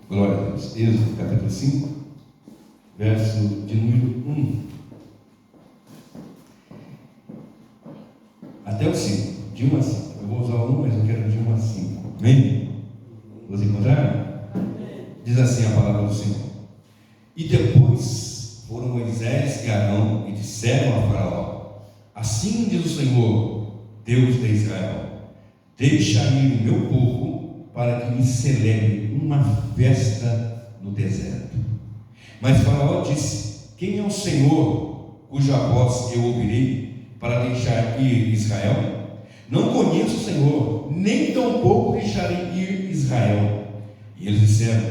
Glória a Deus. Êxodo capítulo 5, verso de número 1 até o 5, de 1 a 5. Eu vou usar o 1, mas eu quero de 1 a 5. Amém? Vocês encontraram? Diz assim a palavra do Senhor: E depois foram Moisés e Arão e disseram a Faraó: Assim diz o Senhor, Deus de Israel: Deixa ir o meu povo para que me celebre uma festa no deserto. Mas Faraó disse: Quem é o Senhor cuja voz eu ouvirei para deixar ir Israel? Não conheço o Senhor, nem tampouco deixarei ir Israel. E eles disseram: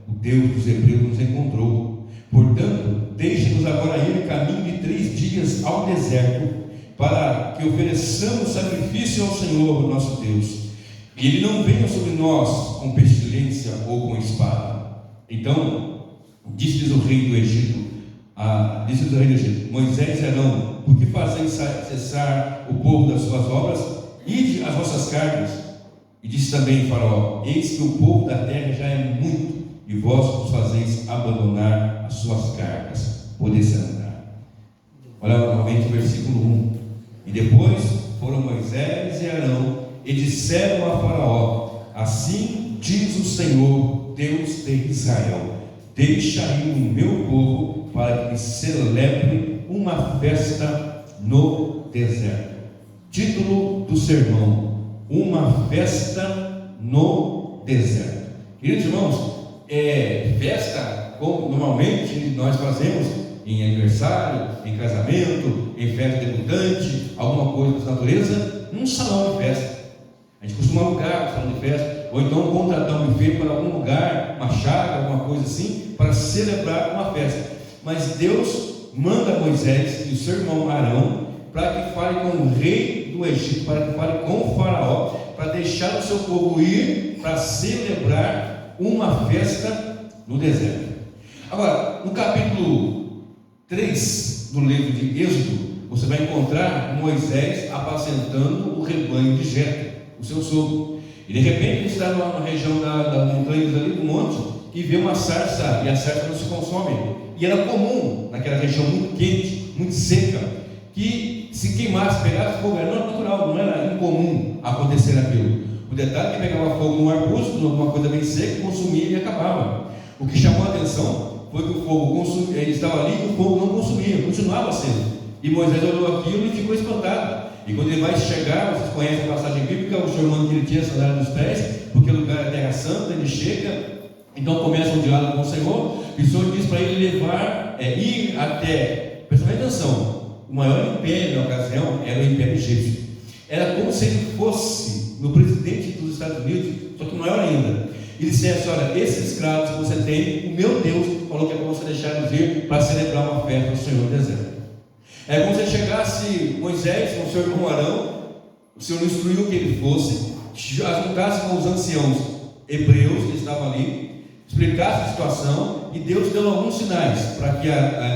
O Deus dos Hebreus nos encontrou. Portanto, deixe-nos agora ir caminho de 3 dias ao deserto, para que ofereçamos sacrifício ao Senhor nosso Deus, e Ele não venha sobre nós com pestilência ou com espada. Então disse-lhes o rei do Egito: Moisés e Arão, por que fazeis cessar o povo das suas obras? Ide às vossas cargas. E disse também Faraó: Eis que o povo da terra já é muito, e vós os fazeis abandonar as suas cargas. Podeis andar. Olha novamente o versículo 1. E depois foram Moisés e Arão e disseram a Faraó: Assim diz o Senhor, Deus de Israel: Deixa ir o meu povo para que me celebre uma festa no deserto. Título do sermão: Uma festa no deserto. Queridos irmãos, festa, como normalmente nós fazemos em aniversário, em casamento, em festa debutante, alguma coisa da natureza, num salão de festa. A gente costuma alugar um salão de festa, ou então contratar um buffet para algum lugar, uma chácara, alguma coisa assim, para celebrar uma festa. Mas Deus manda Moisés e o seu irmão Arão para que fale com o rei do Egito, para que fale com o Faraó, para deixar o seu povo ir para celebrar uma festa no deserto. Agora, no capítulo 3 do livro de Êxodo, você vai encontrar Moisés apacentando o rebanho de Jetro, o seu sogro. E de repente ele está na região das montanhas ali do monte e vê uma sarça, e a sarça não se consome. E era comum naquela região muito quente, muito seca, que se queimasse, pegasse fogo, era natural, não era incomum acontecer aquilo. O detalhe é que pegava fogo num arbusto, alguma coisa bem seca, consumia e acabava. O que chamou a atenção foi que o fogo consumia, ele estava ali e o fogo não consumia, continuava acendo. E Moisés olhou aquilo e ficou espantado. E quando ele vai chegar, vocês conhecem a passagem bíblica, o Senhor manda que ele tira a sandália dos pés, porque o lugar é terra santa. Ele chega, então começa um diálogo com o Senhor, e o Senhor diz para ele levar, ir até, presta bem atenção, o maior império na ocasião era o Império Egípcio. Era como se ele fosse no presidente dos Estados Unidos, só que maior ainda. Ele dissesse: olha, esses escravos que você tem, o meu Deus falou que é para você deixar eles ir para celebrar uma festa do Senhor no deserto. É como se chegasse Moisés com o seu irmão Arão, o Senhor instruiu que ele fosse, juntasse com os anciãos hebreus que estavam ali, explicasse a situação, e Deus deu alguns sinais para que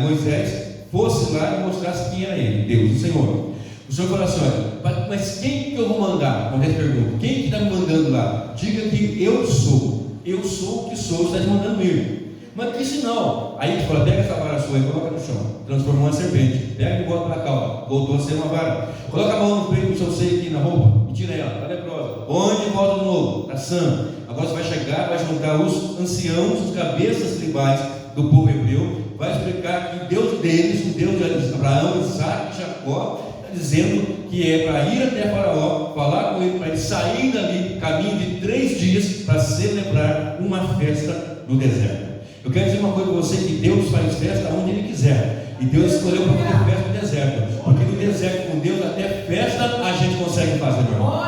Moisés fosse lá e mostrasse quem era ele, Deus, o Senhor. O Senhor falou assim: olha, mas quem que eu vou mandar? Quando ele pergunta: quem que está me mandando lá? Diga que eu sou o que sou, está te mandando ir. Mas que sinal? Aí ele fala: pega essa vara sua e coloca no chão, transformou uma serpente, pega e bota para cá, voltou a ser uma vara. Coloca a mão no peito do seu seio aqui na roupa e tira ela, está leprosa. Onde volta de novo? Está sã. Agora você vai chegar, vai juntar os anciãos, os cabeças tribais do povo hebreu, vai explicar que Deus deles, o Deus de Abraão, Isaac e Jacó, está dizendo que é para ir até Faraó, falar com ele, para ele sair dali, caminho de 3 dias, para celebrar uma festa no deserto. Eu quero dizer uma coisa para você, que Deus faz festa onde Ele quiser, e Deus escolheu para fazer festa no deserto, porque no deserto com Deus até festa a gente consegue fazer, meu irmão.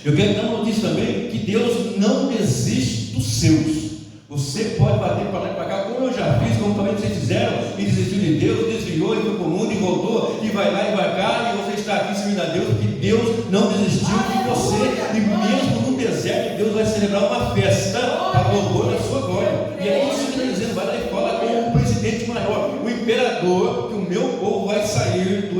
Eu quero dar uma notícia também, que Deus não desiste dos seus. Você pode bater para lá e para cá, como eu já fiz, como também vocês fizeram, e desistiu de Deus, desviou e foi para o mundo e voltou, e vai lá e vai cá, e você está aqui servindo a Deus, porque Deus não desistiu de você, e mesmo no deserto Deus vai celebrar uma festa para o louvor da sua glória. E é isso que ele está dizendo: vai lá e fala com o presidente maior, o imperador, que o meu povo vai sair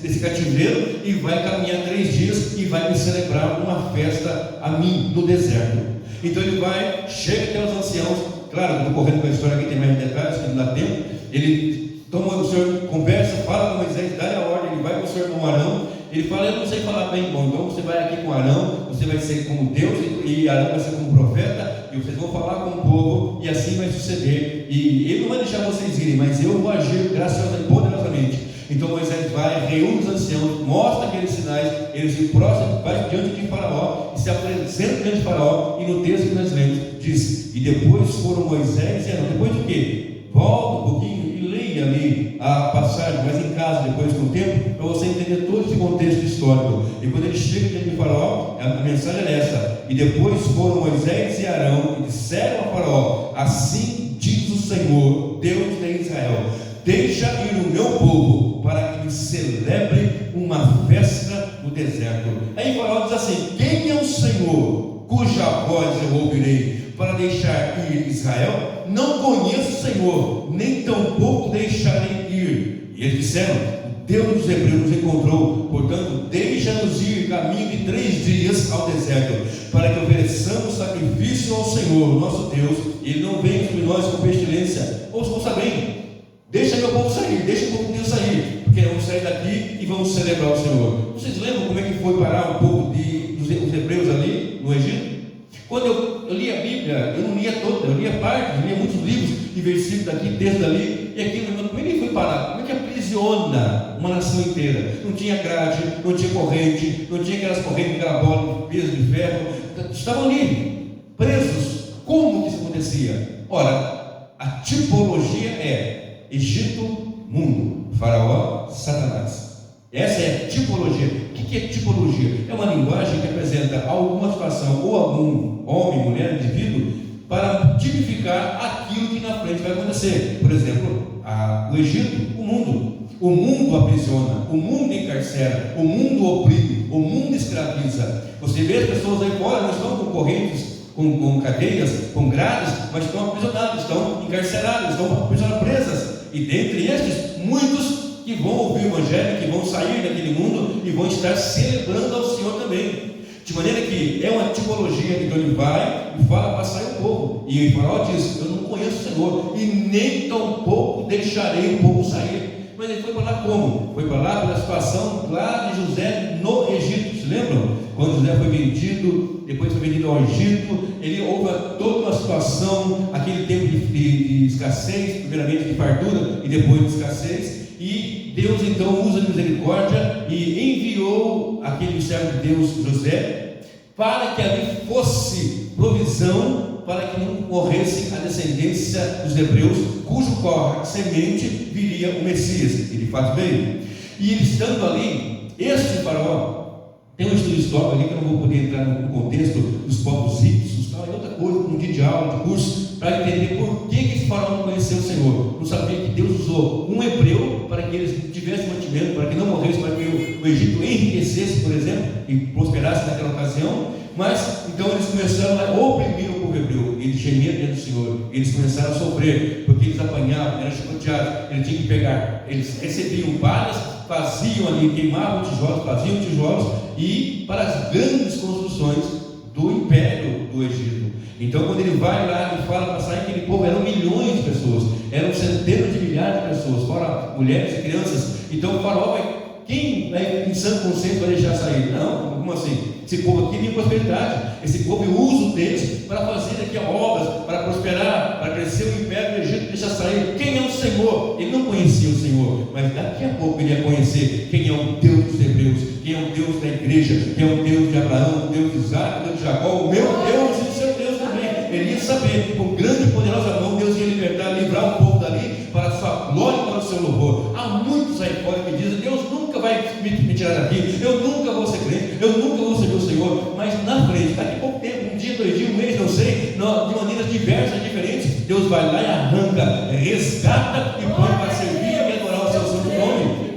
desse cativeiro e vai caminhar 3 dias e vai me celebrar uma festa a mim no deserto. Então ele vai, chega até os anciãos. Claro, eu estou correndo com a história aqui, tem mais detalhes, que não dá tempo. Ele toma o Senhor, conversa, fala com Moisés, dá a ordem, ele vai com o Senhor com Arão. Ele fala: eu não sei falar bem, bom, então você vai aqui com Arão, você vai ser como Deus e Arão vai ser como profeta, e vocês vão falar com o povo, e assim vai suceder. E ele não vai deixar vocês irem, mas eu vou agir graciosamente, poderosamente. Então Moisés vai, reúne os anciãos, mostra aqueles sinais, eles se prostram, vai diante de Faraó e se apresenta diante de Faraó. E no texto que nós lemos diz: e depois foram Moisés e Arão. Depois de quê? Volta um pouquinho e leia ali a passagem, mas em casa, depois com o tempo, para você entender todo esse contexto histórico. E quando ele chega diante de Faraó, a mensagem é essa: e depois foram Moisés e Arão e disseram a Faraó: assim diz o Senhor, Deus de Israel: deixa ir o meu povo para que me celebre uma festa no deserto. Aí Faraó diz assim: quem é o Senhor cuja voz eu ouvirei para deixar ir Israel? Não conheço o Senhor, nem tampouco deixarei ir. E eles disseram: o Deus dos Hebreus nos encontrou, portanto deixa-nos ir caminho de 3 dias ao deserto, para que ofereçamos sacrifício ao Senhor nosso Deus, e ele não venha sobre nós com pestilência. Ouça bem, deixa meu povo sair, deixa o povo de Deus sair, porque vamos sair daqui e vamos celebrar o Senhor. Vocês lembram como é que foi parar o povo dos hebreus ali no Egito? Quando eu li a Bíblia, eu não lia toda, eu lia parte, eu lia muitos livros e versículos daqui, texto dali, e aqui, como é que foi parar? Como é que aprisiona uma nação inteira? Não tinha grade, não tinha corrente, não tinha aquelas correntes, aquela bola de peso de ferro, estavam ali, presos. Como que isso acontecia? Ora, a tipologia é Egito, mundo, Faraó, Satanás. Essa é a tipologia. O que é tipologia? É uma linguagem que apresenta alguma situação ou algum homem, mulher, indivíduo, para tipificar aquilo que na frente vai acontecer. Por exemplo, o Egito, o mundo. O mundo aprisiona, o mundo encarcera, o mundo oprime, o mundo escraviza. Você vê as pessoas aí fora, não estão com correntes, com cadeias, com grades, mas estão aprisionadas, estão encarceradas, estão aprisionadas, presas. E dentre estes, muitos que vão ouvir o Evangelho, que vão sair daquele mundo e vão estar celebrando ao Senhor também. De maneira que é uma tipologia. Então ele vai e fala para sair o povo. E o Faraó diz: eu não conheço o Senhor, e nem tampouco deixarei o povo sair. Mas ele foi para lá como? Foi para lá pela situação lá de José no Egito. Se lembram? Quando José foi vendido, depois foi vendido ao Egito, ele houve toda uma situação, aquele tempo de escassez, primeiramente de fartura e depois de escassez. E Deus então usa de misericórdia e enviou aquele servo de Deus, José, para que ali fosse provisão, para que não morresse a descendência dos hebreus, cujo qual semente viria o Messias. E de fato veio. E ele estando ali, este Faraó, tem um estudo histórico ali que eu não vou poder entrar no contexto dos povos egípcios, tal, e outra coisa, um dia de aula, de curso, para entender por que esse Faraó não conheceu o Senhor. Não sabia que Deus usou um hebreu para que eles tivessem mantimento, para que não morressem, para que o Egito enriquecesse, por exemplo, e prosperasse naquela ocasião. Mas então eles começaram a oprimir o povo hebreu, eles gemiam diante do Senhor, eles começaram a sofrer, porque eles apanhavam, eram chicoteados, eles tinham que pegar, eles recebiam palhas, faziam ali, queimavam tijolos, faziam tijolos, e para as grandes construções do império do Egito. Então quando ele vai lá e fala para sair, aquele povo eram milhões de pessoas, eram centenas de milhares de pessoas, fora mulheres e crianças. Então o Faraó vai, quem em santo conceito vai deixar sair? Não, como assim? Esse povo aqui tem prosperidade, esse povo usa o deles para fazer aqui obras, para prosperar, para crescer o império do Egito, deixa sair. Quem é o Senhor? Ele não conhecia o Senhor, mas daqui a pouco ele ia conhecer quem é o Deus dos Hebreus, quem é o Deus da igreja, quem é o Deus de Abraão, o Deus de Isaac, o Deus de Jacó, o meu Deus e o seu Deus também. Ele ia saber, com grande e poderosa mão, Deus ia libertar, livrar o povo dali para a sua glória e para o seu louvor. Há muitos aí fora que dizem: Deus nunca vai me tirar daqui, eu nunca vou ser crente, eu nunca vou servir o Senhor. Mas na frente, daqui a pouco tempo, um dia, 2 dias, um mês, não sei, de maneiras diversas, diferentes, Deus vai lá e arranca, resgata e põe para servir e adorar o seu santo nome.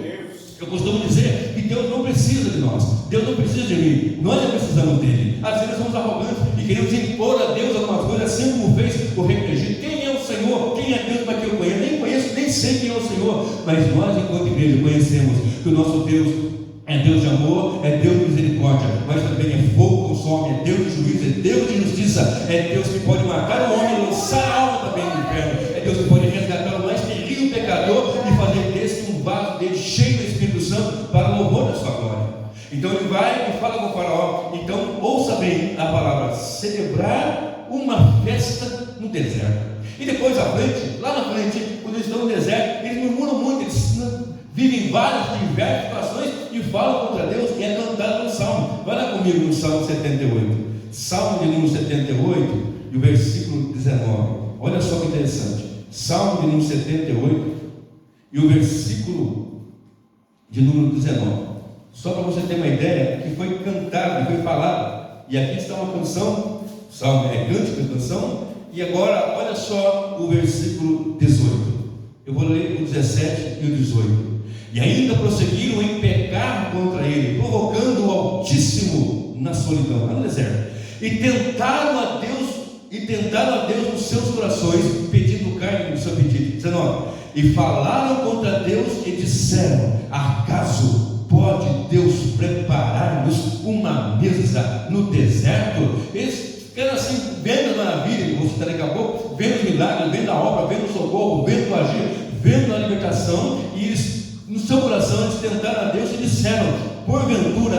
Eu costumo dizer que Deus não precisa de nós, Deus não precisa de mim, nós não precisamos dele. Às vezes nós somos arrogantes e queremos impor a Deus algumas coisas, assim como fez o rei do Egito. Quem é o Senhor? Quem é Deus para que eu conheço? Nem conheço, nem sei quem é o Senhor, mas nós, enquanto igreja, conhecemos que o nosso Deus É Deus de amor, é Deus de misericórdia, mas também é fogo que consome, é Deus de juízo, é Deus de justiça, é Deus que pode matar o homem e lançar a alma também no inferno, é Deus que pode resgatar o mais terrível pecador e fazer desse um vaso dele cheio do Espírito Santo para o louvor da sua glória. Então ele vai e fala com o faraó. Então ouça bem a palavra: celebrar uma festa no deserto. E depois à frente, lá na frente, quando eles estão no deserto, eles murmuram muito, eles vivem várias diversas situações e falam contra Deus, e é cantado no Salmo. Vai lá comigo no Salmo 78, Salmo de número 78 e o versículo 19. Olha só que interessante, Salmo de número 78 e o versículo de número 19. Só para você ter uma ideia, que foi cantado, foi falado. E aqui está uma canção, Salmo é cântico, canção. E agora, olha só o versículo 18. Eu vou ler o 17 e o 18. E ainda prosseguiram em pecar contra ele, provocando o Altíssimo na solidão, lá no deserto. E tentaram a Deus nos seus corações, pedindo carne no seu pedido. 19. E falaram contra Deus e disseram: acaso pode Deus preparar-nos uma mesa no deserto? Eles ficaram assim, vendo a maravilha, vou citar daqui a pouco, vendo os milagres, vendo a obra, vendo o socorro, vendo o agir, vendo a libertação, e eles, no seu coração, eles tentaram a Deus e disseram: porventura,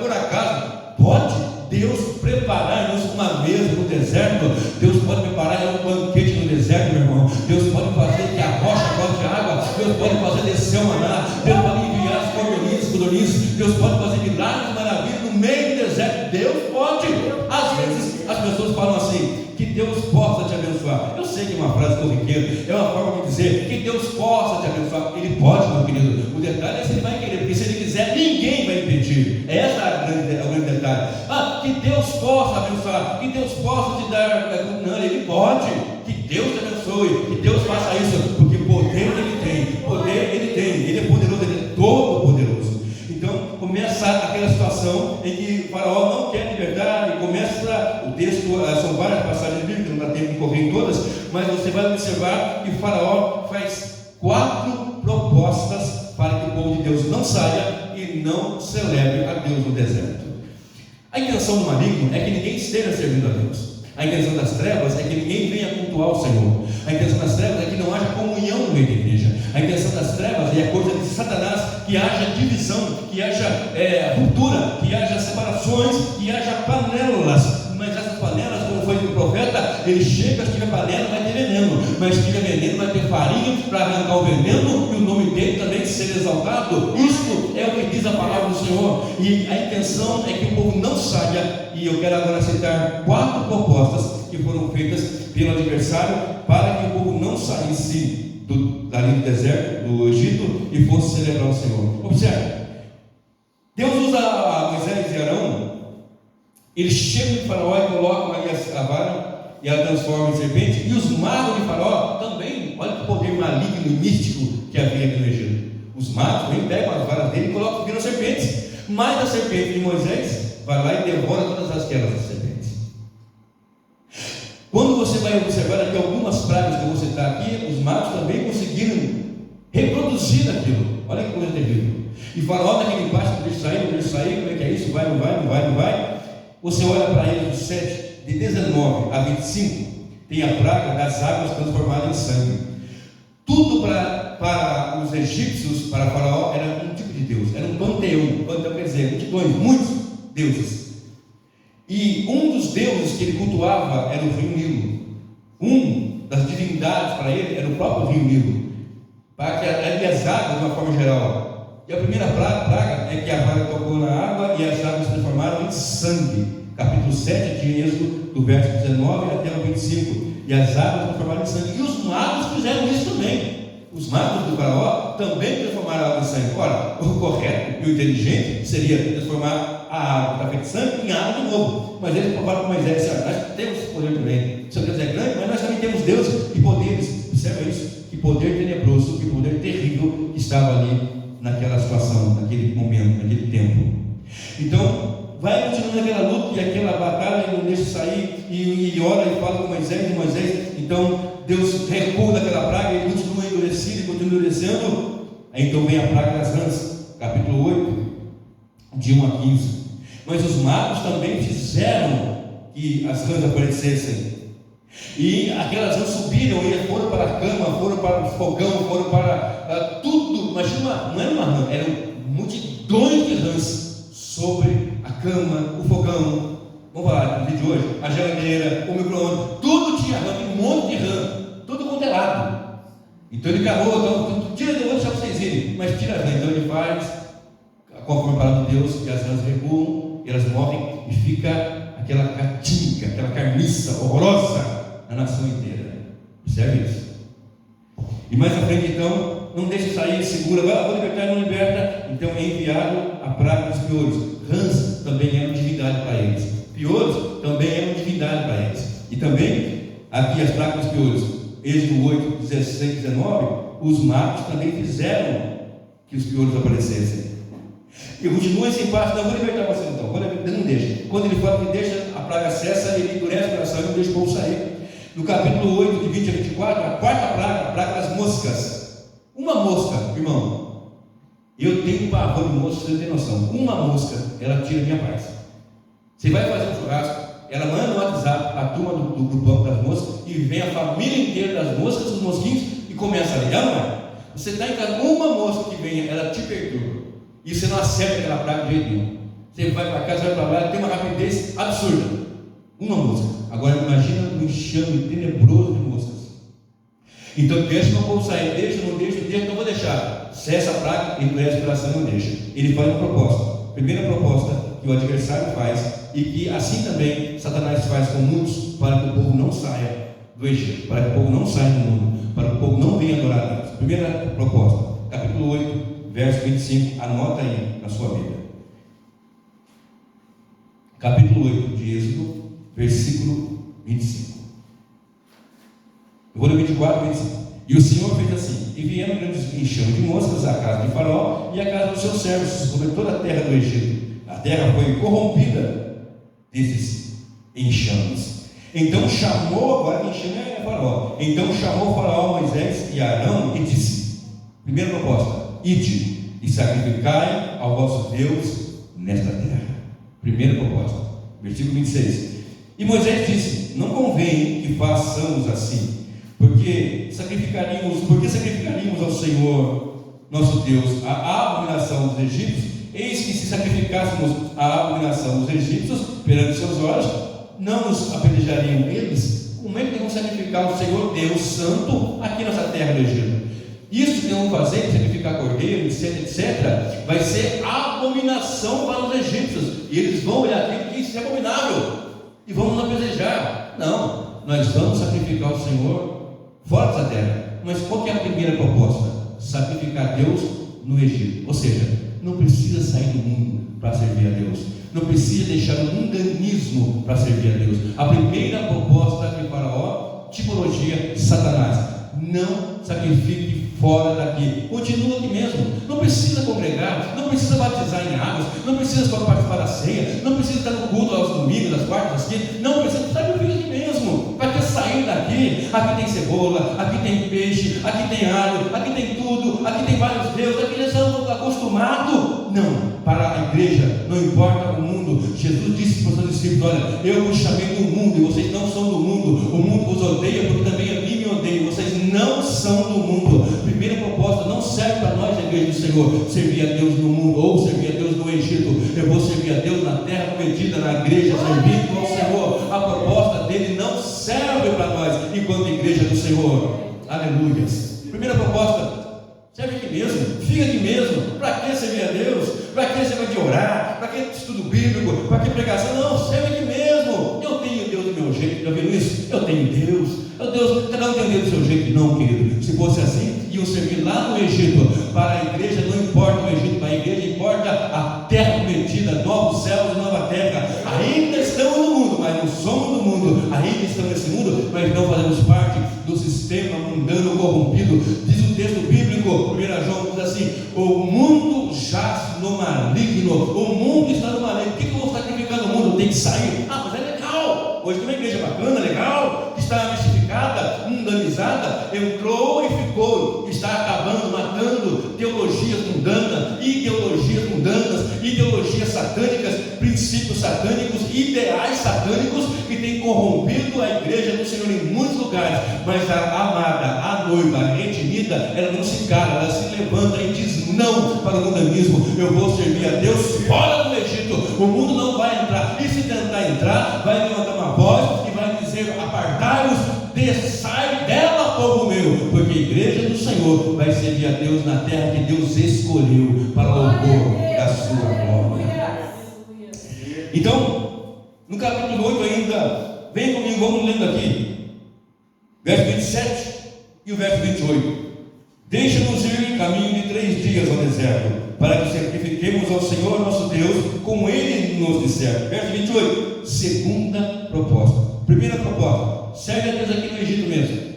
por acaso, pode Deus preparar-nos uma mesa no deserto? Deus pode preparar um banquete no deserto, meu irmão. Deus pode fazer que a rocha bote água. Deus pode fazer descer o maná. Deus pode enviar as codornizes. Deus pode fazer milagres, maravilhas no meio do deserto. Deus pode. Às vezes as pessoas falam assim: que Deus possa te abençoar. Eu sei que é uma frase corriqueira, é uma forma de dizer que Deus possa te abençoar. Ele pode, meu querido. O detalhe é se ele vai querer, porque se ele quiser, ninguém vai impedir. Essa é o grande detalhe. Que Deus possa abençoar, que Deus possa te dar. Não, ele pode. Que Deus te abençoe, que Deus faça isso, porque poder ele tem, ele é poderoso, ele é todo poderoso. Então começa aquela situação em que o faraó não quer libertar, e começa o texto, são várias passagens bíblicas, não dá tempo de correr em todas, mas você vai observar que o faraó faz 4 propostas para que o povo de Deus não saia e não celebre a Deus no deserto. A intenção do maligno é que ninguém esteja servindo a Deus. A intenção das trevas é que ninguém venha cultuar o Senhor. A intenção das trevas é que não haja comunhão no meio da igreja. A intenção das trevas é a coisa de Satanás, que haja divisão, que haja ruptura, que haja separações, que haja panelas. Mas essas panelas, como foi do profeta, ele chega, se tiver panela, vai ter veneno. Mas se tiver veneno, vai ter farinha para arrancar o veneno e o nome dele também ser exaltado. Isso é o que diz a palavra do Senhor. E a intenção é que o povo não saia. E eu quero agora citar 4 propostas que foram feitas pelo adversário para que o povo não saísse dali do deserto, do Egito, e fosse celebrar o Senhor. Observe, Deus usa Moisés e Arão. Eles chegam de Faraó e colocam ali a vara e ela transforma em serpente. E os magos de Faraó também, olha que poder maligno e místico que havia aqui no Egito. Os magos também pegam as varas dele e colocam, viram serpentes. Mas a serpente de Moisés vai lá e devora todas aquelas serpentes. Quando você vai observar aqui algumas pragas que eu vou citar aqui, os magos também conseguiram reproduzir aquilo. Olha que coisa terrível. E Faraó naquele empate, deixa sair, como é que é isso? Vai, não vai. Você olha para Êxodo 7, de 19 a 25, tem a praga das águas transformadas em sangue. Tudo para os egípcios, para Faraó, era um tipo de Deus, era um panteão. Panteão quer dizer multidões, muitos deuses. E um dos deuses que ele cultuava era o rio Nilo. Um das divindades para ele era o próprio rio Nilo, para que as águas de uma forma geral. E a primeira praga é que a vara tocou na água e as águas se transformaram em sangue. Capítulo 7 de Êxodo, do verso 19 até o 25. E as águas transformaram em sangue. E os magos fizeram isso também. Os magos do Faraó também transformaram a água em sangue. Ora, o correto e o inteligente seria transformar a água que está feita de sangue em água de novo. Mas eles provaram com Moisés: nós temos esse poder também. Seu Deus é grande, mas nós também temos Deus e poderes. Observa isso. Que poder tenebroso, que poder terrível que estava ali naquela situação, naquele momento, naquele tempo. Então, vai continuando aquela luta e aquela batalha, e não deixa sair, e ora e fala com Moisés, e Moisés, então Deus recua daquela praga, e continua endurecido, e continua endurecendo. Aí então vem a praga das rãs, capítulo 8, de 1 a 15. Mas os magos também fizeram que as rãs aparecessem. E aquelas rãs subiram e foram para a cama, foram para o fogão, foram para tudo. Imagina, não era uma rã, eram multidões de rãs sobre a cama, o fogão. Vamos falar no vídeo de hoje, a geladeira, o micro-ondas, tudo tinha rã, um monte de rã, tudo quanto é lado. Então ele acabou, então, tira, eu vou deixar vocês irem, mas tira a rã. Então ele faz, conforme a palavra de Deus, e as rãs recuam, elas morrem e fica aquela catinga, aquela carniça horrorosa na nação inteira. Observe isso. E mais à frente, então, não deixa sair, segura, vou libertar, não liberta. Então é enviado a praga dos piolhos. Rãs também eram divindade para eles. Piolhos também eram divindade para eles. E também, aqui as pragas dos piolhos, Êxodo 8, 16, 19, os magos também fizeram que os piolhos aparecessem. E continua esse parte, não vou libertar você então, não deixa. Quando ele fala que deixa, a praga cessa, ele endurece o coração e não deixa o povo sair. No capítulo 8, de 20 a 24, a quarta praga, a praga das moscas. Uma mosca, irmão, eu tenho pavor de mosca, você não tem noção. Uma mosca, ela tira a minha paz. Você vai fazer um churrasco, ela manda no WhatsApp a turma do grupão das moscas e vem a família inteira das moscas, os mosquinhos, e começa a ligar, não é? Você está em casa, uma mosca que venha, ela te perturba. E você não acerta aquela praga de jeito nenhum. Você vai para casa, vai para lá, tem uma rapidez absurda. Uma mosca. Agora imagina um enxame tenebroso de moscas. Então deixa o povo sair, deixa, não deixa, então vou deixar. Cessa a praga, endurece o coração e não deixa. Ele faz uma proposta. Primeira proposta que o adversário faz, e que assim também Satanás faz com muitos, para que o povo não saia do Egito, para que o povo não saia do mundo, para que o povo não venha adorar a Deus. Primeira proposta, capítulo 8, verso 25, anota aí na sua Bíblia. Capítulo 8 de Êxodo, versículo 25. Eu vou ler 24 e 25. E o Senhor fez assim: e vieram grandes enxames de moscas à casa de Faraó e à casa dos seus servos sobre toda a terra do Egito. A terra foi corrompida desses enxames. Então chamou, agora enxame é Faraó. Então chamou Faraó Moisés e Arão e disse: primeira proposta, ide e sacrificai ao vosso Deus nesta terra. Primeira proposta, versículo 26. E Moisés disse: não convém que façamos assim, porque sacrificaríamos ao Senhor nosso Deus a abominação dos egípcios. Eis que se sacrificássemos a abominação dos egípcios perante seus olhos, não nos apedrejariam eles? Como é que vamos sacrificar o Senhor Deus Santo aqui nessa terra do Egito? Isso que vão fazer, sacrificar cordeiro, etc., vai ser abominação para os egípcios. E eles vão olhar aquilo que isso é abominável e vão nos apedrejar. Não, nós vamos sacrificar o Senhor fora dessa terra. Mas qual que é a primeira proposta? Sacrificar Deus no Egito. Ou seja, não precisa sair do mundo para servir a Deus. Não precisa deixar o mundanismo para servir a Deus. A primeira proposta de Faraó, tipologia de Satanás: não sacrifique fora daqui, continua aqui mesmo. Não precisa congregar, não precisa batizar em águas, não precisa participar da ceia, não precisa estar no culto aos domingos, às quartas, às quintas, não precisa, sacrifica aqui mesmo. Vai ter sair daqui. Aqui tem cebola, aqui tem peixe, aqui tem alho, aqui tem tudo, aqui tem vários deuses, aqui eles são acostumados. Não, para a igreja não importa o mundo. Jesus disse para os seus discípulos: olha, eu vos chamei do mundo e vocês não são do mundo. O mundo vos odeia porque também a mim me odeia. Vocês não são do mundo. Primeira proposta: não serve para nós, a igreja do Senhor, servir a Deus no mundo ou servir a Deus no Egito. Eu vou servir a Deus na terra prometida, na igreja, servindo ao Senhor. A proposta dele não serve para nós enquanto igreja do Senhor. Aleluias. Primeira proposta: serve aqui mesmo, fica aqui mesmo. Para que servir a Deus? Para que você vai de orar? Para que estudo bíblico? Para que pregação? Não, serve aqui mesmo. Eu tenho Deus do meu jeito, já viram isso? Eu tenho Deus. Deus, cada um tem Deus do seu jeito. Não, querido, se fosse assim, iam servir lá no Egito. Para a igreja não importa o Egito, para a igreja importa a terra prometida, novos céus e nova terra. Ainda estamos no mundo, mas não somos do mundo. Ainda estamos nesse mundo, mas não fazemos parte do sistema mundano corrompido. Diz o texto bíblico, 1 João diz assim: o mundo jaz no maligno. O mundo está no maligno. O que eu vou sacrificar no mundo? Tem que sair. Ah, mas é legal. Hoje tem uma igreja bacana, legal, que está mistificada, mundanizada, entrou e ficou, está acabando, matando teologias mundanas, ideologias satânicos que têm corrompido a igreja do Senhor em muitos lugares, mas a amada, a noiva, a redimida, ela não se cala, ela se levanta e diz não para o mundanismo. Eu vou servir a Deus fora do Egito, o mundo não vai entrar, e se tentar entrar, vai levantar uma voz e vai dizer: apartai-vos, sai dela, povo meu, porque a igreja do Senhor vai servir a Deus na terra que Deus escolheu para o louvor da sua glória. Então, no capítulo 8 ainda, vem comigo, vamos lendo aqui, verso 27 e o verso 28. Deixa-nos ir caminho de 3 dias ao deserto, para que sacrifiquemos ao Senhor nosso Deus, como Ele nos disser. Verso 28, segunda proposta. Primeira proposta, serve a Deus aqui no Egito mesmo.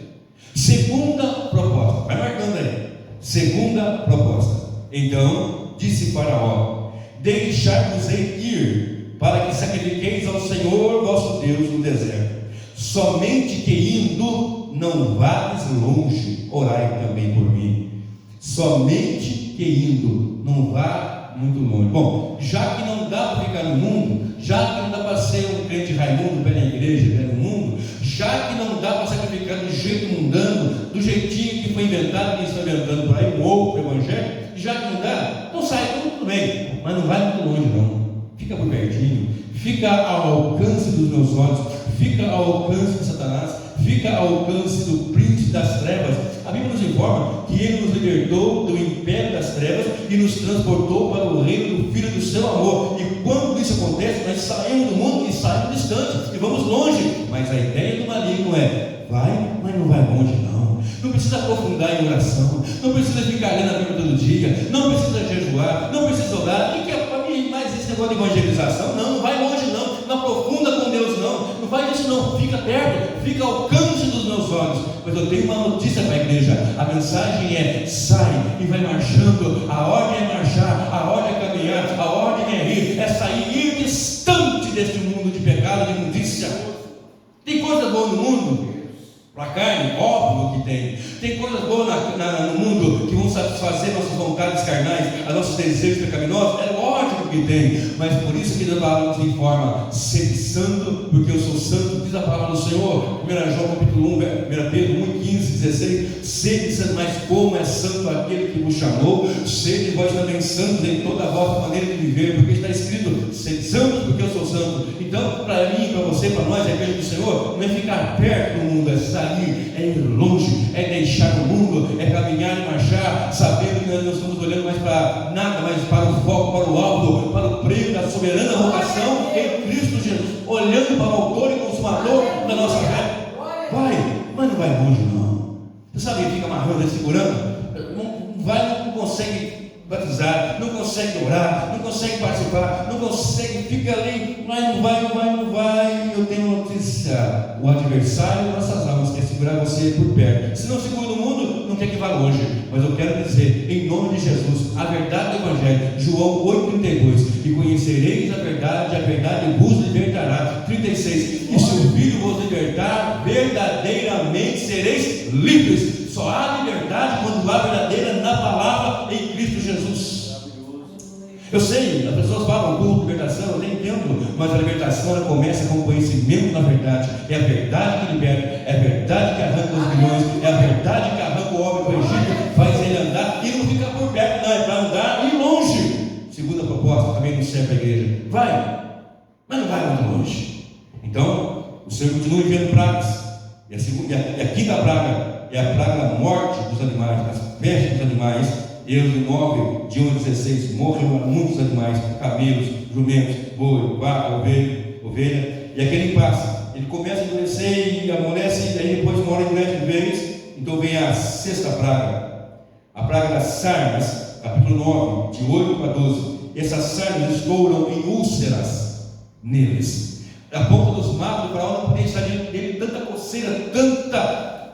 Segunda proposta, vai marcando aí. Segunda proposta. Então disse Faraó: deixar-vos-ei ir, para que sacrifiqueis ao Senhor vosso Deus no deserto. Somente que indo não vades longe, orai também por mim. Somente que indo não vá muito longe. Bom, já que não dá para ficar no mundo, já que não dá para ser um crente Raimundo, pé na igreja, pé no mundo, já que não dá para sacrificar do jeito mundano, do jeitinho que foi inventado, que está inventando por aí, um outro evangelho, já que não dá, então sai tudo bem, mas não vai muito longe não. Fica por pertinho, fica ao alcance dos meus olhos, fica ao alcance de Satanás, fica ao alcance do príncipe das trevas. A Bíblia nos informa que ele nos libertou do império das trevas e nos transportou para o reino do Filho do seu amor. E quando isso acontece, nós saímos do mundo e saímos distante e vamos longe. Mas a ideia do maligno é: vai, mas não vai longe não. Não precisa aprofundar em oração, não precisa ficar lendo a Bíblia todo dia, não precisa jejuar, não precisa orar. E que é para mim mais esse negócio de evangelização? Não vai longe não, não aprofunda com Deus não faz isso não, fica perto, fica ao alcance dos meus olhos. Mas eu tenho uma notícia para a igreja, a mensagem é: sai e vai marchando. A ordem é marchar, a ordem é caminhar, a ordem é ir, é sair, ir distante deste mundo de pecado, de imundícia. Tem coisa boa no mundo para a carne, óbvio que tem coisas boas no mundo que vão satisfazer nossas vontades carnais, os nossos desejos pecaminosos, é lógico que tem, mas por isso que a palavra nos informa: sede santo, porque eu sou santo, diz a palavra do Senhor. 1 João capítulo 1, 1 Pedro 1, 15, 16, sede santo, mas como é santo aquele que vos chamou, sede vós também santos em toda a vossa maneira de viver, porque está escrito: sede santo, porque eu sou santo. Então, para mim, para você, para nós, a igreja do Senhor, não é ficar perto do mundo, é sair, é ir longe, é deixar o mundo, é caminhar e marchar, sabendo que nós não estamos olhando mais para nada, mas para o foco, para o alvo, para o prêmio da soberana vocação em Cristo Jesus, olhando para o autor e consumador da nossa fé. Vai, mas não vai longe não. Você sabe que fica amarrando e segurando? Não vai, não consegue batizar, não consegue orar, não consegue participar, não consegue, fica ali, mas não vai. Eu tenho uma notícia: o adversário das nossas almas quer segurar você por perto. Se não segura no mundo, não quer que vá longe. Mas eu quero dizer, em nome de Jesus, a verdade do Evangelho, João 8,32: e conhecereis a verdade vos libertará. 36: e se o Filho vos libertar, verdadeiramente sereis livres. Só há liberdade quando há verdadeira na palavra em Cristo Jesus. Eu sei, as pessoas falam culto, libertação, eu nem entendo, mas a libertação ela começa com o conhecimento da verdade. É a verdade que liberta, é a verdade que arranca os milhões, é a verdade que arranca o homem do Egito, faz ele andar e não fica por perto, não, é para andar e ir longe. Segunda proposta, também não serve para a igreja: vai, mas não vai muito longe. Então, o Senhor continua enviando pragas, e a quinta praga é a praga da morte dos animais, das pestes dos animais. Êxodo 9, de 1 a 16, morrem muitos animais, camelos, jumentos, boi, vaca, ovelha, e aquele passa, ele começa a endurecer e amolece, e aí depois uma hora endurece de vez. Então vem a sexta praga, a praga das sarnas, capítulo 9, de 8 a 12. Essas sarnas estouram em úlceras neles, a ponta dos matos do faraó não podia estar dele, tanta coceira,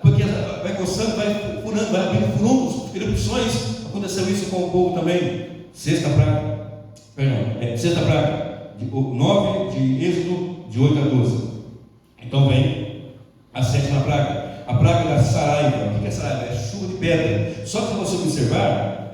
porque vai coçando, vai furando, vai abrindo furúnculos, erupções. Aconteceu isso com o povo também. Sexta praga, 9 de Êxodo, de 8 a 12. Então vem a sétima praga, a praga da saraiva. O que é saraiva? É chuva de pedra. Só que se você observar,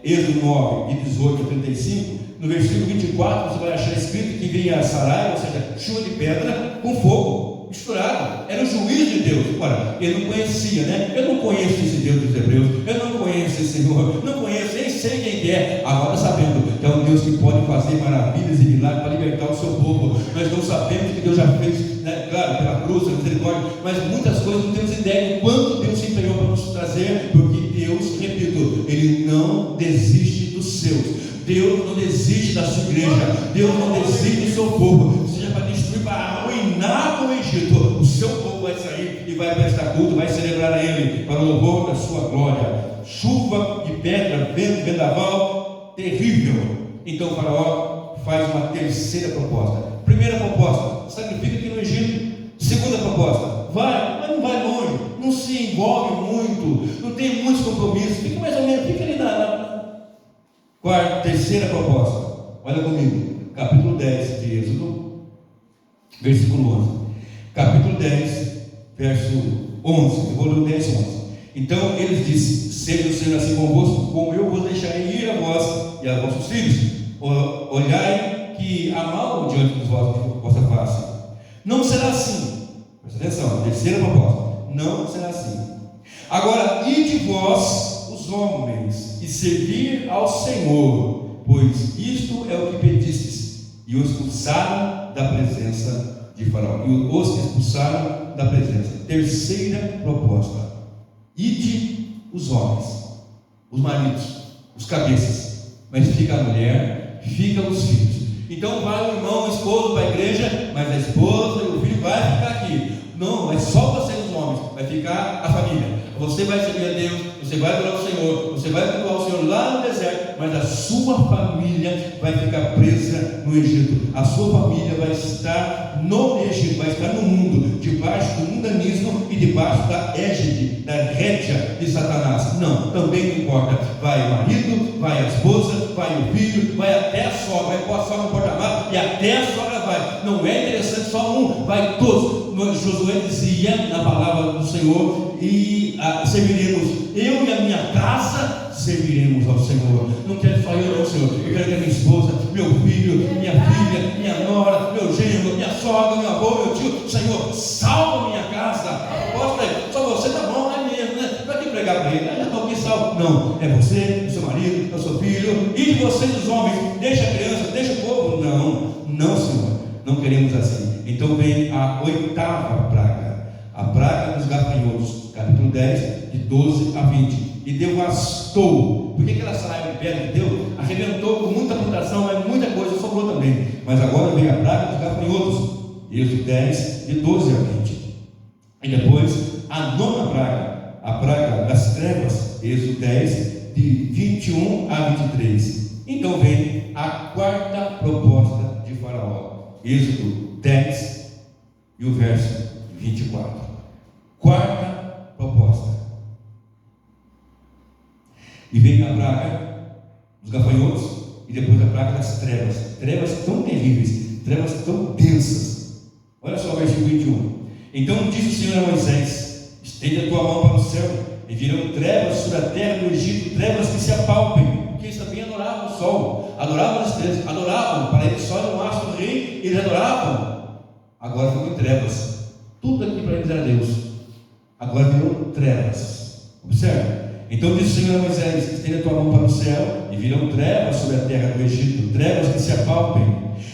Êxodo 9, de 18 a 35, no versículo 24, você vai achar escrito que vinha Sarai, ou seja, chuva de pedra com fogo, misturado. Era o juízo de Deus. Ora, ele não conhecia, né? Eu não conheço esse Deus dos Hebreus, eu não conheço esse Senhor, não conheço, nem sei quem é. Agora sabendo que é um Deus que pode fazer maravilhas e milagres para libertar o seu povo. Nós não sabemos que Deus já fez, né? Claro, pela cruz, pela misericórdia, mas muitas coisas não temos ideia de quanto Deus se empenhou para nos trazer, porque Deus, repito, Ele não desiste dos seus. Deus não desiste da sua igreja, Deus não desiste do seu povo, seja para destruir, para arruinar o Egito, o seu povo vai sair e vai prestar culto, vai celebrar a Ele, para o louvor da sua glória. Chuva de pedra, vento, vendaval, terrível. Então o faraó faz uma terceira proposta. Primeira proposta, sacrifica aqui no Egito. Segunda proposta, vai, mas não vai longe, não se envolve muito, não tem muitos compromissos, fica mais ou menos, fica ali terceira proposta, olha comigo, capítulo 10 de Êxodo, versículo 11. Capítulo 10, verso 11. Eu vou ler o 10, 11. Então eles disseram: seja o Senhor assim convosco, como eu vos deixarei ir a vós e a vossos filhos. Olhai que há mal diante de vossa face. Não será assim. Presta atenção, terceira proposta. Não será assim. Agora, ide vós, os homens, e servir ao Senhor, pois isto é o que pedistes. E os expulsaram da presença de Faraó. E os expulsaram da presença. Terceira proposta: ide os homens, os maridos, os cabeças, mas fica a mulher, fica os filhos. Então vai o irmão, o esposo para a igreja, mas a esposa e o filho vai ficar aqui. Não, é só vocês os homens, vai ficar a família. Você vai servir a Deus, você vai adorar o Senhor, você vai adorar o Senhor lá no deserto, mas a sua família vai ficar presa no Egito. A sua família vai estar no Egito, vai estar no mundo, debaixo do mundanismo e debaixo da égide, da rédea de Satanás. Não, também não importa. Vai o marido, vai a esposa, vai o filho, vai até a sogra, vai a sogra no porta-malas e até a sogra vai. Não é interessante só um, vai todos. Josué dizia na palavra do Senhor: e serviremos, eu e a minha casa serviremos ao Senhor. Não quero só eu, não, Senhor. Eu quero que a minha esposa, meu filho, minha filha, minha nora, meu genro, minha sogra, meu avô, meu tio. Senhor, salva a minha casa. Aposta aí, só você tá bom, é mesmo, né? Para que pregar para ele? Já estou aqui salvo. Não, é você, o seu marido, é o seu filho, e de vocês os homens. Deixa a criança, deixa o povo. Não, Senhor, não queremos assim. Então vem a oitava praga, a praga dos gafanhotos, capítulo 10, de 12 a 20. E devastou. Por que aquela saia de pedra que deu? Arrebentou com muita plantação, mas muita coisa sobrou também. Mas agora vem a praga dos gafanhotos, Êxodo 10, de 12 a 20. E depois a nona praga, a praga das trevas, Êxodo 10, de 21 a 23. Então vem a quarta proposta de Faraó, Êxodo 10 e o verso 24. Quarta proposta. E vem a praga dos gafanhotos e depois a praga das trevas. Trevas tão terríveis, trevas tão densas. Olha só o versículo 21. Então disse o Senhor a Moisés: estende a tua mão para o céu, e virão trevas sobre a terra do Egito, trevas que se apalpem, porque eles também adoravam o sol, adoravam as estrelas, adoravam, para eles só era um astro do rei, eles adoravam. Agora ficou em trevas. Tudo aqui para eles era Deus. Agora virou trevas. Observe. Então disse o Senhor a Moisés: estende a tua mão para o céu, e virão trevas sobre a terra do Egito, trevas que se apalpem.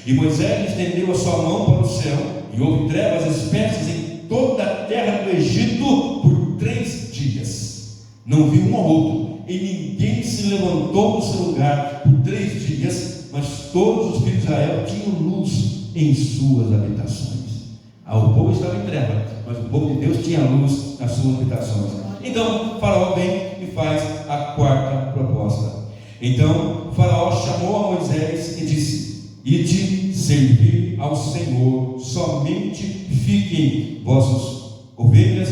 E Moisés estendeu a sua mão para o céu, e houve trevas espessas em toda a terra do Egito por 3 dias. Não viu um ao outro, e ninguém se levantou do seu lugar por 3 dias, mas todos os filhos de Israel tinham luz em suas habitações. O povo estava em treva, mas o povo de Deus tinha luz nas suas habitações. Então o Faraó vem e faz a quarta proposta. Então o Faraó chamou a Moisés e disse: ide servir ao Senhor, somente fiquem vossas ovelhas,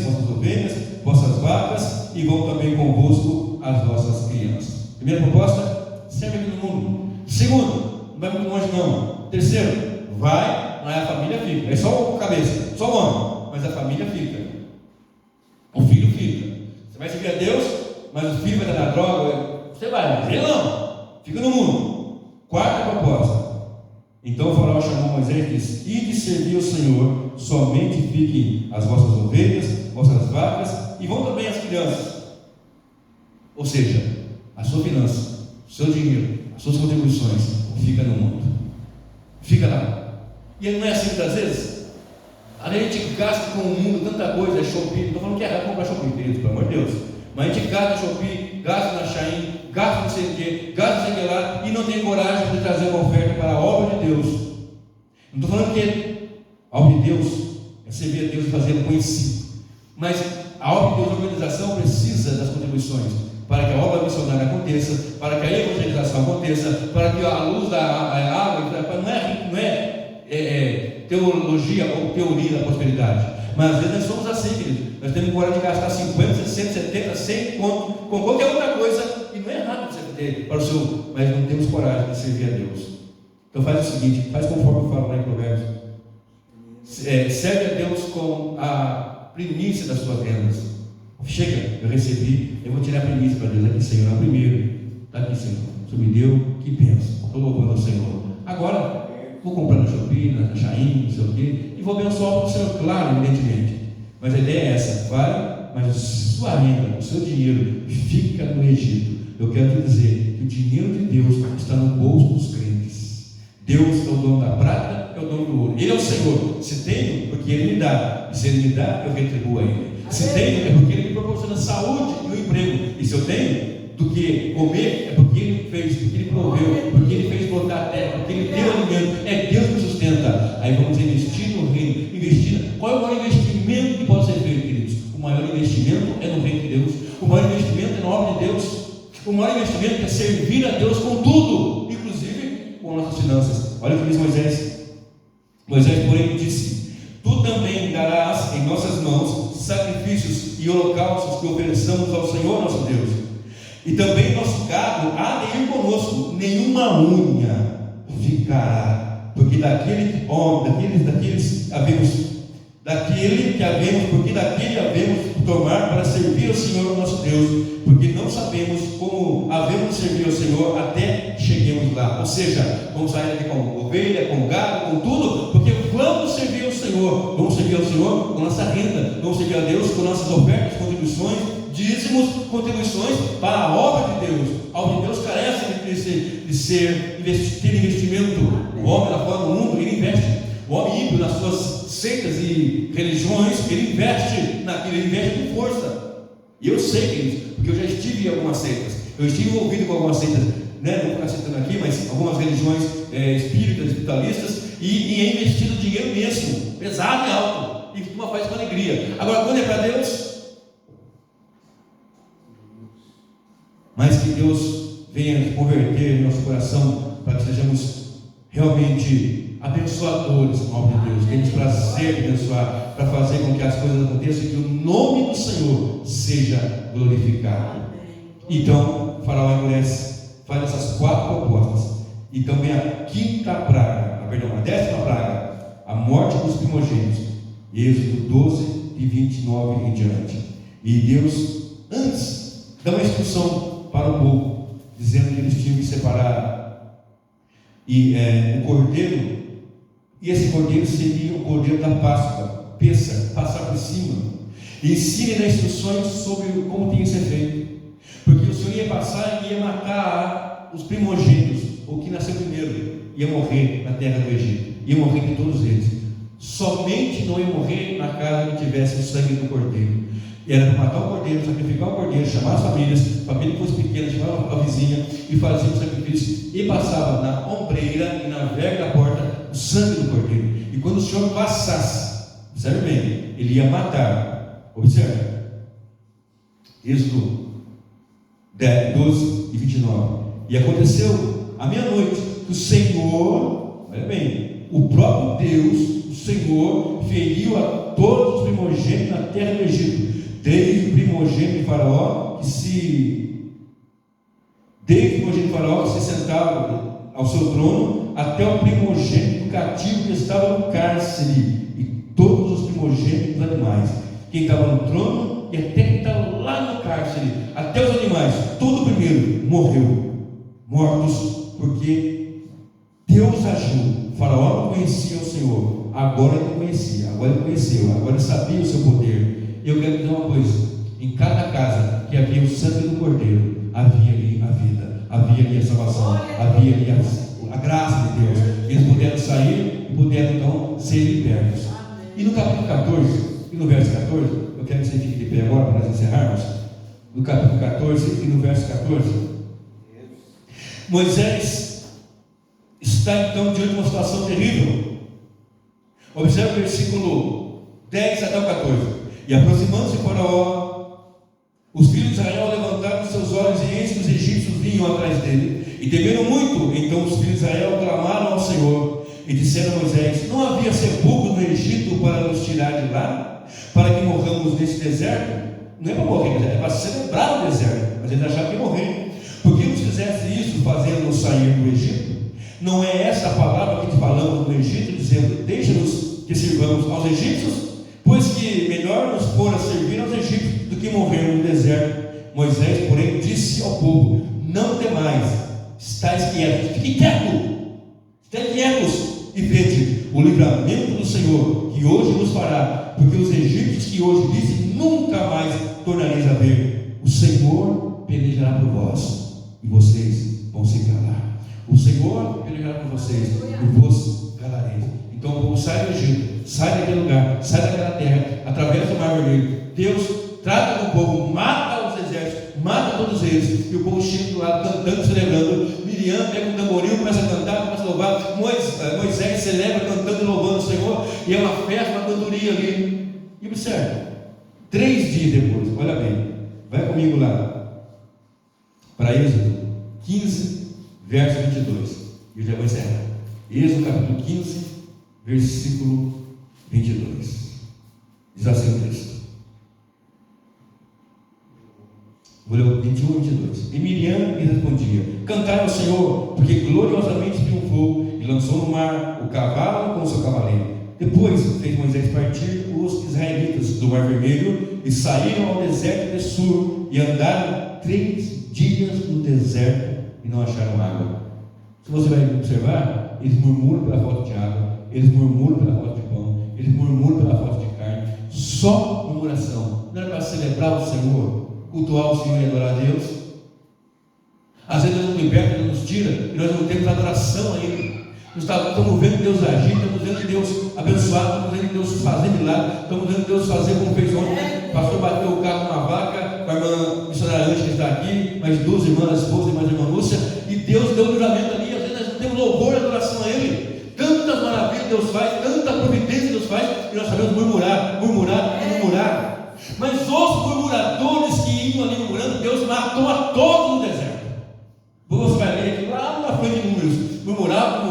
vossas vacas, e vão também convosco as vossas crianças. Primeira proposta: serve aqui no mundo. Segundo, não vai muito longe não. Terceiro, vai, mas a família fica. É só o cabeça, só o homem, mas a família fica. O filho fica. Você vai servir a Deus, mas o filho vai dar droga, Você vai, mas ele não. Fica no mundo. Quarta proposta. Então o faraó chamou Moisés e disse: ide servir o Senhor, somente fiquem as vossas ovelhas, vossas vacas, e vão também as crianças. Ou seja, a sua finança, o seu dinheiro, as suas contribuições, fica no mundo. Fica lá. E não é assim muitas vezes? A gente gasta com o mundo tanta coisa, é Shopee. Não estou falando que é errado comprar Shopee, querido, pelo amor de Deus. Mas a gente gasta na Shopee, gasta na Shein, gasta no sei o quê, gasta no sei o que lá, e não tem coragem de trazer uma oferta para a obra de Deus. Não estou falando que a obra de Deus é servir a Deus e fazer conhecido. Mas a obra de Deus, a organização, precisa das contribuições para que a obra missionária aconteça, para que a evangelização aconteça, para que a luz da água, não é teologia ou teoria da prosperidade. Mas às vezes nós somos assim, querido. Nós temos coragem de gastar 50, 60, 70, 100 conto com qualquer outra coisa, e não é errado você ter para o seu, mas não temos coragem de servir a Deus. Então faz o seguinte, faz conforme eu falo lá em Provérbios. Serve a Deus com a primícia das suas rendas. Chega, eu recebi, eu vou tirar a primícia para Deus. Aqui, Senhor, é o primeiro. Está aqui, Senhor. O Senhor me deu, que pensa. Estou louvando ao Senhor. Agora, vou comprar no Shopee, na Shein, não sei o quê, e vou abençoar o Senhor, claro, evidentemente. Mas a ideia é essa: vai, mas a sua renda, o seu dinheiro fica no Egito. Eu quero te dizer que o dinheiro de Deus está no bolso dos crentes. Deus é o dono da prata, é o dono do ouro. Ele é o Senhor. Se tenho, porque Ele me dá. E se Ele me dá, eu retribuo a Ele. Se tenho, é porque Ele me proporciona saúde e um emprego. E se eu tenho do que comer, é porque Ele fez, porque Ele proveu, porque Ele fez brotar a terra, porque Ele deu alimento. É Deus que me sustenta. Aí vamos investir no reino. Investir. Qual é o maior investimento que pode ser feito, queridos? O maior investimento é no reino de Deus. O maior investimento é na obra de Deus. O maior investimento é servir a Deus com tudo, inclusive com nossas finanças. Olha o que diz Moisés. Moisés, porém, disse: tu também darás em nossas mãos sacrifícios e holocaustos que ofereçamos ao Senhor nosso Deus. E também nosso gado há de ir conosco, nenhuma unha ficará, porque daquele que havemos tomar para servir ao Senhor nosso Deus, porque não sabemos como havemos de servir ao Senhor até cheguemos lá. Ou seja, vamos sair daqui com ovelha, com gado, com tudo, porque vamos servir ao Senhor. Vamos servir ao Senhor com nossa renda, vamos servir a Deus com nossas ofertas, contribuições, dízimos, contribuições para a obra de Deus. A obra de Deus carece de ter investimento. O homem lá fora do mundo, ele investe. O homem ímpio nas suas seitas e religiões, ele investe naquilo, ele investe com força. E eu sei disso, porque eu já estive em algumas seitas. Eu estive envolvido com algumas seitas, né? Não vou ficar citando aqui, mas algumas religiões espíritas, espiritualistas, e é investido dinheiro mesmo, pesado e alto, e uma faz com alegria. Agora, quando é para Deus, mas que Deus venha converter nosso coração para que sejamos realmente abençoadores com a obra de Deus. Temos prazer de abençoar, para fazer com que as coisas aconteçam e que o nome do Senhor seja glorificado. Então, o faraó endurece, faz essas 4 propostas. E também a 10ª praga, a morte dos primogênitos. Êxodo 12, de 29 em diante. E Deus, antes, dá uma instrução para o povo, dizendo que eles tinham que separar o cordeiro. E esse cordeiro seria o cordeiro da Páscoa, passar por cima. E ensine as instruções sobre como tinha que ser feito. Porque o Senhor ia passar e ia matar os primogênitos, o que nasceu primeiro, ia morrer na terra do Egito, ia morrer de todos eles. Somente não ia morrer na casa que tivesse o sangue do cordeiro. E era para matar o cordeiro, sacrificar o cordeiro, chamar as famílias, família que fosse pequena, chamava a vizinha e fazia o sacrifício. E passava na ombreira e na verga da porta o sangue do cordeiro. E quando o Senhor passasse, observe bem, ele ia matar. Observe, Êxodo 12 e 29. E aconteceu à meia-noite que o Senhor, olha bem, o próprio Deus, o Senhor, feriu a todos os primogênitos na terra do Egito, desde o primogênito de Faraó que se sentava ao seu trono, até o primogênito cativo que estava no cárcere, e todos os primogênitos dos animais. Quem estava no trono irmão e até quem está lá no cárcere, até os animais, tudo primeiro morreu, mortos, porque Deus agiu. O faraó não conhecia o Senhor, agora ele conhecia, agora ele conheceu, agora ele sabia o seu poder. E eu quero dizer uma coisa: em cada casa que havia o sangue do Cordeiro, havia ali a vida, havia ali a salvação, havia ali a graça de Deus. Eles puderam sair e puderam então ser libertos. E no capítulo 14 e no verso 14, eu quero que você fique de pé agora para nós encerrarmos. No capítulo 14 e no verso 14, Moisés está então diante de uma situação terrível. Observe o versículo 10 até o 14. E aproximando-se de Faraó, os filhos de Israel levantaram seus olhos e eis que os egípcios vinham atrás dele, e temeram muito. Então os filhos de Israel clamaram ao Senhor e disseram a Moisés: não havia sepulcro no Egito para nos tirar de lá, para que morramos nesse deserto? Não é para morrer, é para celebrar o deserto, mas eles acharam que ia morrer. Por que nos fizesse isso, fazendo-nos sair do Egito? Não é essa a palavra que te falamos no Egito, dizendo: deixa-nos que sirvamos aos egípcios? Pois que melhor nos for a servir aos egípcios do que morrer no deserto. Moisés, porém, disse ao povo: não temais, estáis quietos, fiquem quietos, e vede o livramento do Senhor, que hoje nos fará, porque os egípcios que hoje dizem, nunca mais tornareis a ver. O Senhor pelejará por vós, e vocês vão se calar. O Senhor pelejará por vocês, e vos calareis. Então o povo sai do Egito, sai daquele lugar, sai daquela terra, através do Mar Vermelho. Deus trata com o povo, mata os exércitos, mata todos eles, e o povo chega do lado cantando, celebrando. Miriam pega um tamboril, começa a cantar, começa a louvar. Moisés celebra cantando e louvando o Senhor, e é uma festa, uma cantoria ali. E observe, 3 dias depois, olha bem, vai comigo lá para Êxodo 15, verso 22, e eu já vou encerrar. Êxodo capítulo 15, versículo 22, diz assim o texto. Vou ler o 21 e 22. E Miriam lhe respondia: cantai ao Senhor, porque gloriosamente triunfou e lançou no mar o cavalo com o seu cavaleiro. Depois fez Moisés partir os israelitas do Mar Vermelho e saíram ao deserto de Sur e andaram 3 dias no deserto e não acharam água. Se você vai observar, eles murmuram pela falta de água, eles murmuram pela falta de pão, eles murmuram pela falta de carne. Só murmuração. Não era para celebrar o Senhor, cultuar o Senhor e adorar a Deus? Às vezes Deus nos liberta, Deus nos tira, e nós não temos adoração ainda. Nós estamos vendo Deus agir, estamos vendo Deus abençoar, estamos vendo Deus fazer milagre, estamos vendo Deus fazer como fez ontem. O pastor bateu o carro numa vaca, com a irmã missionária Ângela que está aqui, mais 2 irmãs, a esposa e mais a irmã Lúcia, e Deus deu o livramento ali. Às vezes nós não temos louvor e adoração a Ele. Tantas maravilhas Deus faz, tanta providência Deus faz, e nós sabemos murmurar. Mas os murmuradores que iam ali murmurando, Deus matou a todos no deserto. Você vai ler aqui lá na frente de Números. Murmuravam.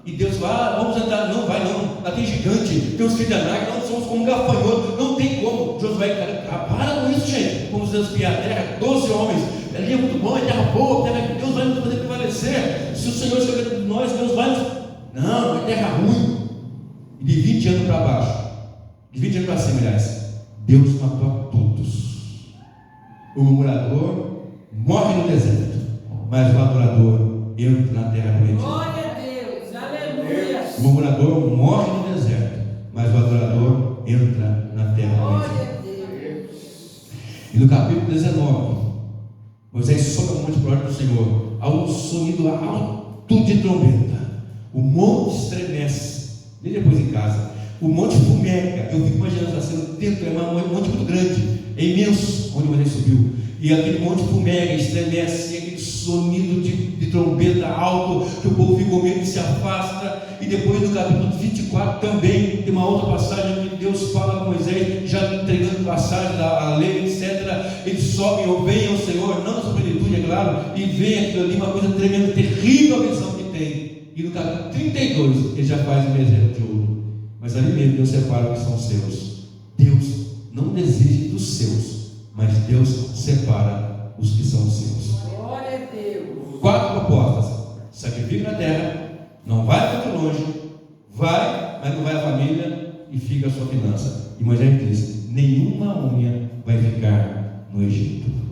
E Deus vai: vamos entrar. Não, vai não. Lá tem gigante, tem os filhos de Anak, nós somos como um gafanhoto. Não tem como. Josué, cara, para com isso, gente. Vamos desafiar a terra, 12 homens. Ali é muito bom, é terra boa, terra que Deus vai nos fazer prevalecer. Se o Senhor escolher nós, Deus vai nos. Não, é terra ruim. E de 20 anos para baixo, de 20 anos para cima, aliás, Deus matou a todos. O murmurador morre no deserto, mas o adorador entra na terra prometida. Glória a Deus, aleluia. O murmurador morre no deserto, mas o adorador entra na terra prometida. Glória a Deus. E no capítulo 19, Moisés sobe ao monte por ordem do Senhor, há um sonido alto de trombeta, o monte estremece. E depois em casa, o monte fumega. Eu fico imaginando assim, dentro, é um monte muito grande, é imenso, onde Moisés subiu. E aquele monte fumega, estremece, aquele sonido de trombeta alto, que o povo fica com medo e se afasta. E depois no capítulo 24 também tem uma outra passagem que Deus fala com Moisés, já entregando passagem da lei, etc. Eles sobem ou vêm ao Senhor, não na sua plenitude, é claro, e vem aquilo ali, uma coisa tremenda, terrível a visão que tem. E no capítulo 32 ele já faz um bezerro de ouro. Mas ali mesmo Deus separa os que são seus. Deus não desiste dos seus, mas Deus separa os que são seus. Glória a Deus. 4 propostas: sacrifique na terra, não vai muito longe, vai, mas não vai a família, e fica a sua finança. E Moisés diz: nenhuma unha vai ficar no Egito.